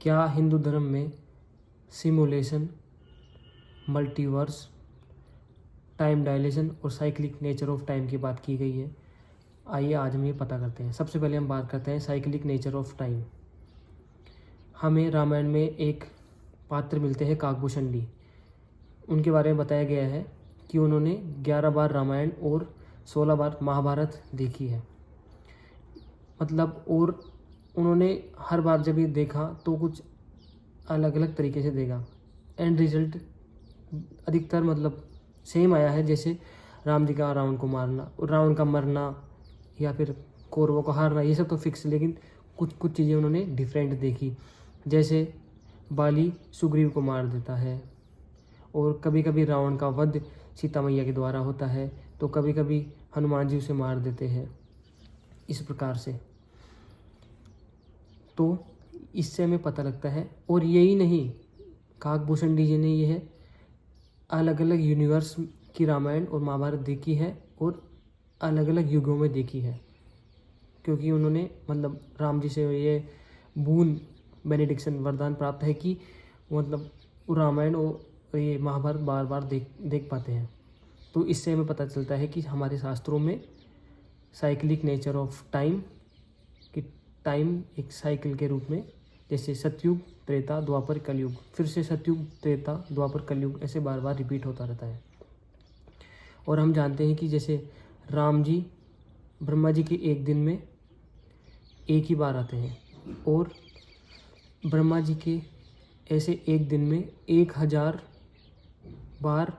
क्या हिंदू धर्म में सिमुलेशन, मल्टीवर्स, टाइम डायलेशन और साइक्लिक नेचर ऑफ टाइम की बात की गई है? आइए आज हम ये पता करते हैं। सबसे पहले हम बात करते हैं साइक्लिक नेचर ऑफ टाइम। हमें रामायण में एक पात्र मिलते हैं काकभूषणी। उनके बारे में बताया गया है कि उन्होंने 11 बार रामायण और 16 बार महाभारत देखी है। मतलब और उन्होंने हर बार जब ये देखा तो कुछ अलग अलग तरीके से देखा। एंड रिजल्ट अधिकतर मतलब सेम आया है, जैसे राम जी का रावण को मारना, रावण का मरना या फिर कौरवों का हारना, ये सब तो फिक्स, लेकिन कुछ कुछ चीज़ें उन्होंने डिफरेंट देखी। जैसे बाली सुग्रीव को मार देता है, और कभी कभी रावण का वध सीता मैया के द्वारा होता है, तो कभी कभी हनुमान जी उसे मार देते हैं। इस प्रकार से तो इससे हमें पता लगता है। और यही नहीं, काकभूषणी जी ने यह अलग अलग यूनिवर्स की रामायण और महाभारत देखी है और अलग अलग युगों में देखी है, क्योंकि उन्होंने मतलब राम जी से ये बून बेनेडिक्शन वरदान प्राप्त है कि मतलब रामायण और ये महाभारत बार बार देख पाते हैं। तो इससे हमें पता चलता है कि हमारे शास्त्रों में साइक्लिक नेचर ऑफ टाइम, कि टाइम एक साइकिल के रूप में, जैसे सतयुग, त्रेता, द्वापर, कलयुग, फिर से सतयुग, त्रेता, द्वापर, कलयुग, ऐसे बार बार रिपीट होता रहता है। और हम जानते हैं कि जैसे राम जी ब्रह्मा जी के एक दिन में एक ही बार आते हैं, और ब्रह्मा जी के ऐसे एक दिन में 1000 बार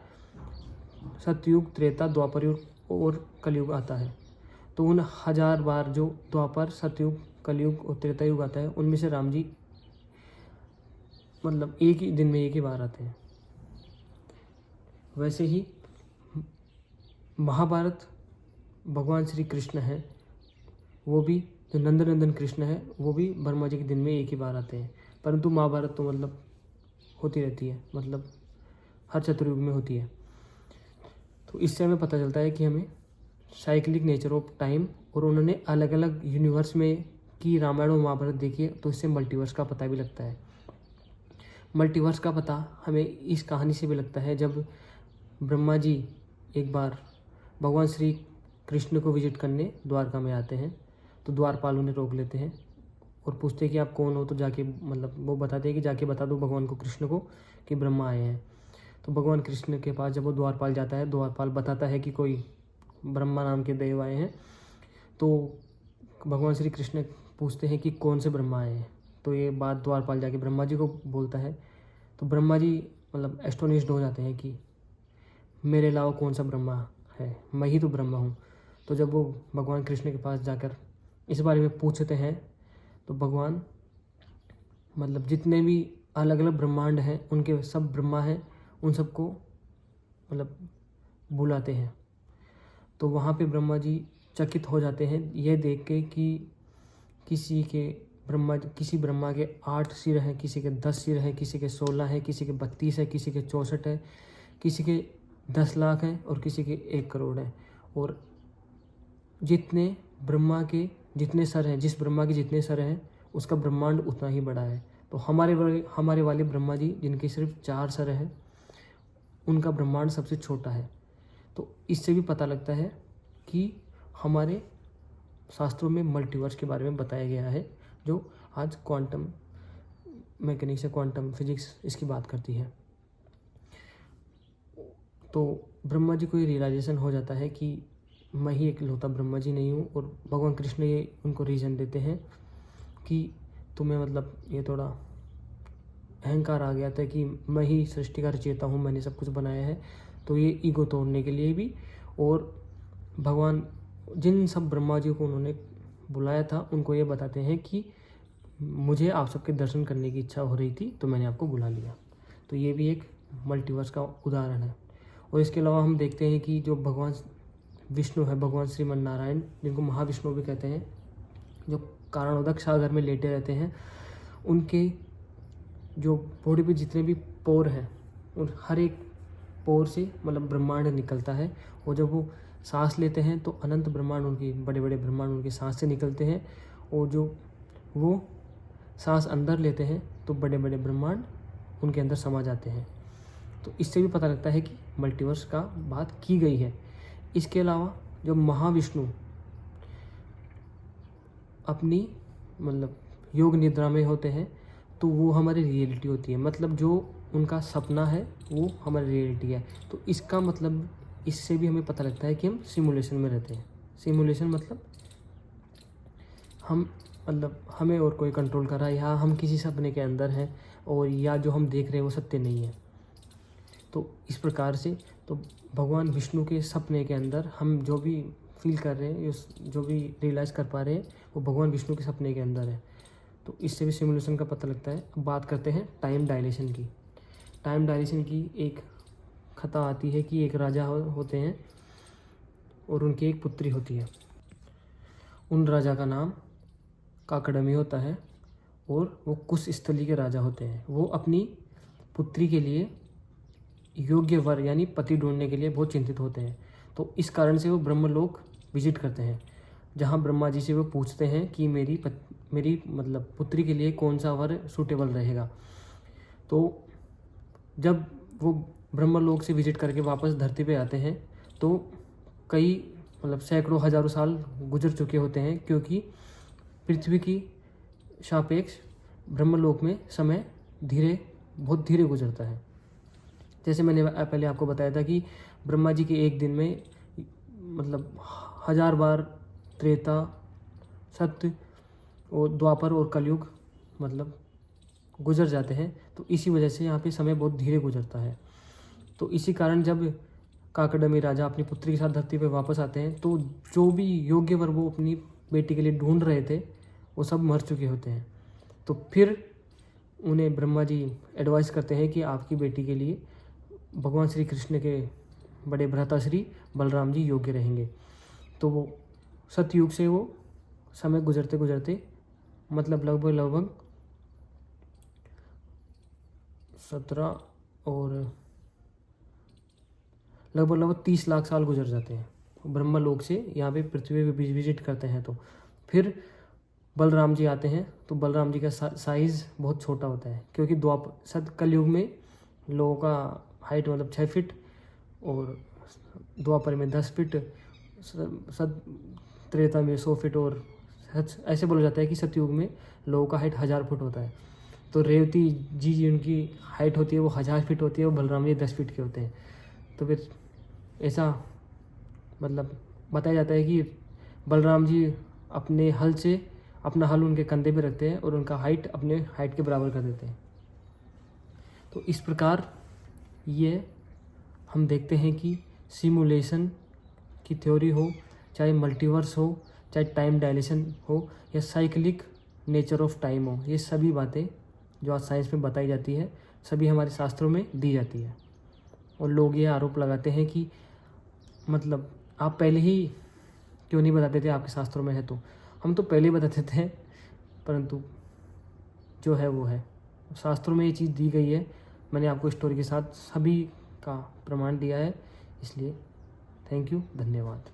सतयुग, त्रेता, द्वापर युग और कलयुग आता है। तो उन 1000 बार जो द्वापर, सतयुग, कलयुग और त्रेता युग आता है, उनमें से राम जी मतलब एक ही दिन में एक ही बार आते हैं। वैसे ही महाभारत भगवान श्री कृष्ण है, वो भी जो नंदनंदन कृष्ण है, वो भी ब्रह्मा जी के दिन में एक ही बार आते हैं। परंतु महाभारत तो मतलब होती रहती है, मतलब हर चतुर्युग में होती है। तो इससे हमें पता चलता है कि हमें साइक्लिक नेचर ऑफ टाइम, और उन्होंने अलग अलग यूनिवर्स में की रामायण और महाभारत देखी है, तो इससे मल्टीवर्स का पता भी लगता है। मल्टीवर्स का पता हमें इस कहानी से भी लगता है, जब ब्रह्मा जी एक बार भगवान श्री कृष्ण को विजिट करने द्वारका में आते हैं, तो द्वारपाल उन्हें रोक लेते हैं और पूछते हैं कि आप कौन हो। तो जाके मतलब वो बताते हैं कि जाके बता दो भगवान को, कृष्ण को, कि ब्रह्मा आए हैं। तो भगवान कृष्ण के पास जब वो द्वारपाल जाता है, द्वारपाल बताता है कि कोई ब्रह्मा नाम के देव आए हैं। तो भगवान श्री कृष्ण पूछते हैं कि कौन से ब्रह्मा आए हैं। तो ये बात द्वारपाल जाके ब्रह्मा जी को बोलता है। तो ब्रह्मा जी मतलब एस्टोनिश्ड हो जाते हैं कि मेरे अलावा कौन सा ब्रह्मा है, मैं ही तो ब्रह्मा हूँ। तो जब वो भगवान कृष्ण के पास जाकर इस बारे में पूछते हैं, तो भगवान मतलब जितने भी अलग अलग ब्रह्मांड हैं, उनके सब ब्रह्मा हैं, उन सबको मतलब बुलाते हैं। तो वहाँ पे ब्रह्मा जी चकित हो जाते हैं ये देख के कि किसी ब्रह्मा के 8 सिर हैं, किसी के 10 सिर हैं, किसी के 16 हैं, किसी के 32 हैं, किसी के 64 हैं, किसी के 10 लाख हैं और किसी के 1 करोड़ हैं। और जितने ब्रह्मा के जितने सर हैं, जिस ब्रह्मा के जितने सर हैं, उसका ब्रह्मांड उतना ही बड़ा है। तो हमारे वाले ब्रह्मा जी जिनके सिर्फ 4 सर हैं, उनका ब्रह्मांड सबसे छोटा है। तो इससे भी पता लगता है कि हमारे शास्त्रों में मल्टीवर्स के बारे में बताया गया है, जो आज क्वांटम मैकेनिक्स या क्वांटम फिजिक्स इसकी बात करती है। तो ब्रह्मा जी को ये रियलाइजेशन हो जाता है कि मैं ही इकलौता ब्रह्मा जी नहीं हूँ। और भगवान कृष्ण ये उनको रीज़न देते हैं कि तुम्हें मतलब ये थोड़ा अहंकार आ गया था कि मैं ही सृष्टि का रचयिता हूँ, मैंने सब कुछ बनाया है। तो ये ईगो तोड़ने के लिए भी, और भगवान जिन सब ब्रह्मा जी को उन्होंने बुलाया था, उनको ये बताते हैं कि मुझे आप सबके दर्शन करने की इच्छा हो रही थी, तो मैंने आपको बुला लिया। तो ये भी एक मल्टीवर्स का उदाहरण है। और इसके अलावा हम देखते हैं कि जो भगवान विष्णु है, भगवान श्रीमन नारायण, जिनको महाविष्णु भी कहते हैं, जो कारणोदक सागर में लेटे रहते हैं, उनके जो बॉडी पे जितने भी पोर हैं, उन हर एक पोर से मतलब ब्रह्मांड निकलता है। और जब वो सांस लेते हैं तो अनंत ब्रह्मांड, उनके बड़े बड़े ब्रह्मांड उनके सांस से निकलते हैं। और जो वो सांस अंदर लेते हैं तो बड़े बड़े ब्रह्मांड उनके अंदर समा जाते हैं। तो इससे भी पता लगता है कि मल्टीवर्स का बात की गई है। इसके अलावा जब महाविष्णु अपनी मतलब योग निद्रा में होते हैं तो वो हमारी रियलिटी होती है, मतलब जो उनका सपना है वो हमारी रियलिटी है। तो इसका मतलब इससे भी हमें पता लगता है कि हम सिमुलेशन में रहते हैं। सिमुलेशन मतलब हम मतलब हमें और कोई कंट्रोल कर रहा है, या हम किसी सपने के अंदर हैं और या जो हम देख रहे हैं वो सत्य नहीं है। तो इस प्रकार से तो भगवान विष्णु के सपने के अंदर हम जो भी फील कर रहे हैं, जो भी रियलाइज़ कर पा रहे हैं, वो भगवान विष्णु के सपने के अंदर है। तो इससे भी सिमुलेशन का पता लगता है। अब बात करते हैं टाइम डायलेशन की। टाइम डायलेशन की एक कथा आती है कि एक राजा होते हैं और उनकी एक पुत्री होती है। उन राजा का नाम काकड़मी होता है और वो कुश स्थली के राजा होते हैं। वो अपनी पुत्री के लिए योग्य वर यानी पति ढूंढने के लिए बहुत चिंतित होते हैं। तो इस कारण से वो ब्रह्मलोक विजिट करते हैं, जहाँ ब्रह्मा जी से वो पूछते हैं कि मेरी मतलब पुत्री के लिए कौन सा वर सूटेबल रहेगा। तो जब वो ब्रह्मलोक से विजिट करके वापस धरती पे आते हैं तो कई मतलब सैकड़ों हजारों साल गुजर चुके होते हैं, क्योंकि पृथ्वी की सापेक्ष ब्रह्मलोक में समय बहुत धीरे गुजरता है। जैसे मैंने पहले आपको बताया था कि ब्रह्मा जी के एक दिन में मतलब 1000 बार त्रेता, सत्य और द्वापर और कलयुग मतलब गुजर जाते हैं। तो इसी वजह से यहाँ पे समय बहुत धीरे गुजरता है। तो इसी कारण जब काकड़मी राजा अपनी पुत्री के साथ धरती पर वापस आते हैं तो जो भी योग्य वर वो अपनी बेटी के लिए ढूंढ रहे थे वो सब मर चुके होते हैं। तो फिर उन्हें ब्रह्मा जी एडवाइस करते हैं कि आपकी बेटी के लिए भगवान श्री कृष्ण के बड़े भ्राताश्री बलराम जी योग्य रहेंगे। तो वो सतयुग से वो समय गुजरते गुजरते मतलब लगभग 17 और लगभग 30 लाख साल गुजर जाते हैं। ब्रह्मलोक से यहाँ पे पृथ्वी पे विजिट करते हैं। तो फिर बलराम जी आते हैं तो बलराम जी का साइज़ बहुत छोटा होता है, क्योंकि कलयुग में लोगों का हाइट मतलब 6 फीट और द्वापर में 10 फीट, त्रेता में 100 फीट और ऐसे बोला जाता है कि सतयुग में लोगों का हाइट 1000 फुट होता है। तो रेवती जी उनकी हाइट होती है वो 1000 फीट होती है और बलराम जी 10 फीट के होते हैं। तो फिर ऐसा मतलब बताया जाता है कि बलराम जी अपने हल से अपना हल उनके कंधे पे रखते हैं और उनका हाइट अपने हाइट के बराबर कर देते हैं। तो इस प्रकार ये हम देखते हैं कि सिमुलेशन की थ्योरी हो, चाहे मल्टीवर्स हो, चाहे टाइम डायलेशन हो, या साइक्लिक नेचर ऑफ टाइम हो, ये सभी बातें जो आज साइंस में बताई जाती है सभी हमारे शास्त्रों में दी जाती है। और लोग ये आरोप लगाते हैं कि मतलब आप पहले ही क्यों नहीं बताते थे, आपके शास्त्रों में है तो। हम तो पहले ही बताते थे, परंतु जो है वो है, शास्त्रों में ये चीज़ दी गई है। मैंने आपको स्टोरी के साथ सभी का प्रमाण दिया है, इसलिए थैंक यू, धन्यवाद।